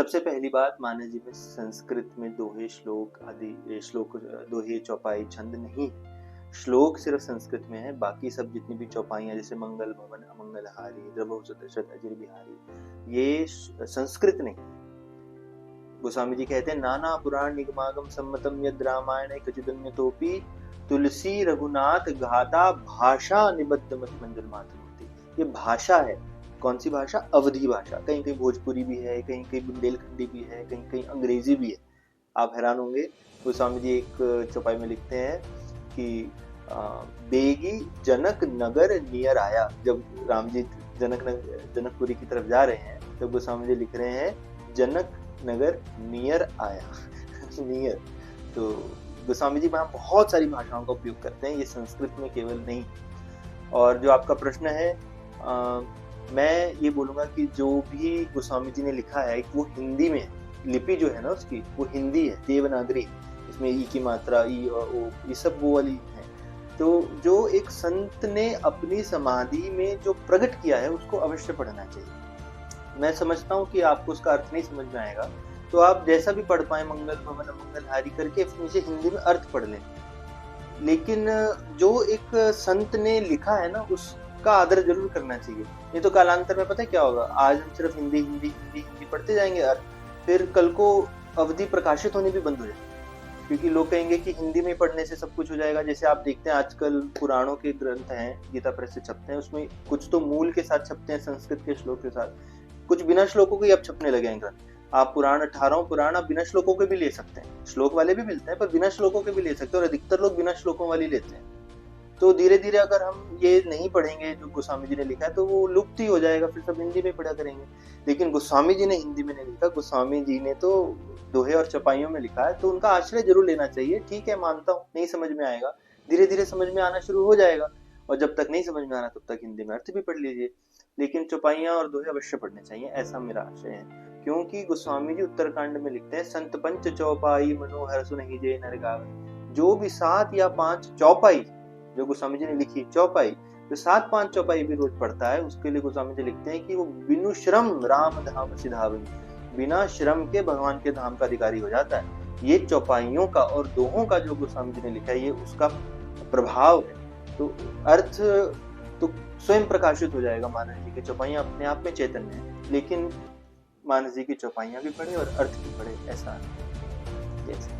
सबसे पहली बात, मानस जी में संस्कृत में दोहे, श्लोक आदि दोहे, चौपाई, छंद नहीं है। श्लोक सिर्फ संस्कृत में है, बाकी सब जितनी भी चौपाइयाँ जैसे मंगल भवन अमंगलहारी द्रवहु सदशत अजिर बिहारी, ये संस्कृत नहीं। गोस्वामी जी कहते हैं नाना पुराण निगमागम सम्मतम यद रामायण कचिदन्यतोपि तुलसी रघुनाथ घाता भाषा निबद्ध मत मंजल मातृ होती। ये भाषा है, कौन सी भाषा? अवधी भाषा। कहीं कहीं भोजपुरी भी है, कहीं कहीं बुंदेलखंडी भी है, कहीं कहीं अंग्रेजी भी है। आप हैरान होंगे, गोस्वामी जी एक चौपाई में लिखते हैं कि बेगी जनक नगर नियर आया। जब राम जी जनकपुरी की तरफ जा रहे हैं, तो गोस्वामी जी लिख रहे हैं जनक नगर नियर आया नियर। तो गोस्वामी जी वहाँ बहुत सारी भाषाओं का उपयोग करते हैं, ये संस्कृत में केवल नहीं। और जो आपका प्रश्न है, मैं ये बोलूँगा कि जो भी गोस्वामी जी ने लिखा है वो हिंदी में, लिपि जो है ना उसकी, वो हिंदी है, देवनागरी। इसमें ई की मात्रा, ई और ओ, ये सब वो वाली है। तो जो एक संत ने अपनी समाधि में जो प्रकट किया है, उसको अवश्य पढ़ना चाहिए। मैं समझता हूँ कि आपको उसका अर्थ नहीं समझ में आएगा, तो आप जैसा भी पढ़ पाए मंगल भवन अमंगलहारी करके नीचे हिंदी में अर्थ पढ़ लें। लेकिन जो एक संत ने लिखा है ना, उसका आदर जरूर करना चाहिए। नहीं तो कालांतर में पता है क्या होगा, आज हम सिर्फ हिंदी हिंदी हिंदी हिंदी पढ़ते जाएंगे अर्थ, फिर कल को अवधि प्रकाशित होनी भी बंद हो जाएगी, क्योंकि लोग कहेंगे कि हिंदी में पढ़ने से सब कुछ हो जाएगा। जैसे आप देखते हैं आजकल पुराणों के ग्रंथ हैं, गीता प्रेस से छपते हैं, उसमें कुछ तो मूल के साथ छपते हैं, संस्कृत के श्लोक के साथ, कुछ बिना श्लोकों के अब छपने लगे हैं ग्रंथ। आप पुराण 18 पुराण आप बिना श्लोकों के भी ले सकते हैं, श्लोक वाले भी मिलते हैं, पर बिना श्लोकों के भी ले सकते हैं, और अधिकतर लोग बिना श्लोकों वाली लेते हैं। तो धीरे धीरे अगर हम ये नहीं पढ़ेंगे जो गोस्वामी जी ने लिखा है, तो वो लुप्त ही हो जाएगा, फिर सब हिंदी में पढ़ा करेंगे। लेकिन गोस्वामी जी ने हिंदी में नहीं लिखा, गोस्वामी जी ने तो दोहे और चौपाइयों में लिखा है, तो उनका आश्रय जरूर लेना चाहिए। ठीक है, मानता हूँ नहीं समझ में आएगा, धीरे धीरे समझ में आना शुरू हो जाएगा, और जब तक नहीं समझ में आना तब तक हिंदी में अर्थ भी पढ़ लीजिए। लेकिन चौपाइयाँ और दोहे अवश्य पढ़ने चाहिए, ऐसा मेरा आशय है। क्योंकि गोस्वामी जी उत्तरकांड में लिखते हैं, संत पंच चौपाई मनोहर सुनहि जे नर गावे। जो भी 7 या 5 चौपाई जो गोस्वामी जी ने लिखी, चौपाई जो 7-5 चौपाई भी रोज पढ़ता है, उसके लिए गोस्वामी जी लिखते हैं कि वो बिनु श्रम राम धाम सिधावे, बिना श्रम के भगवान के धाम का अधिकारी हो जाता है। ये चौपाइयों का और दोहों का जो गोस्वामी जी ने लिखा है, ये उसका प्रभाव है। तो अर्थ तो स्वयं प्रकाशित हो जाएगा। मानस जी की चौपाइयाँ अपने आप में चैतन्य है, लेकिन मानस जी की चौपाइयाँ भी पढ़े और अर्थ भी पढ़े, ऐसा है।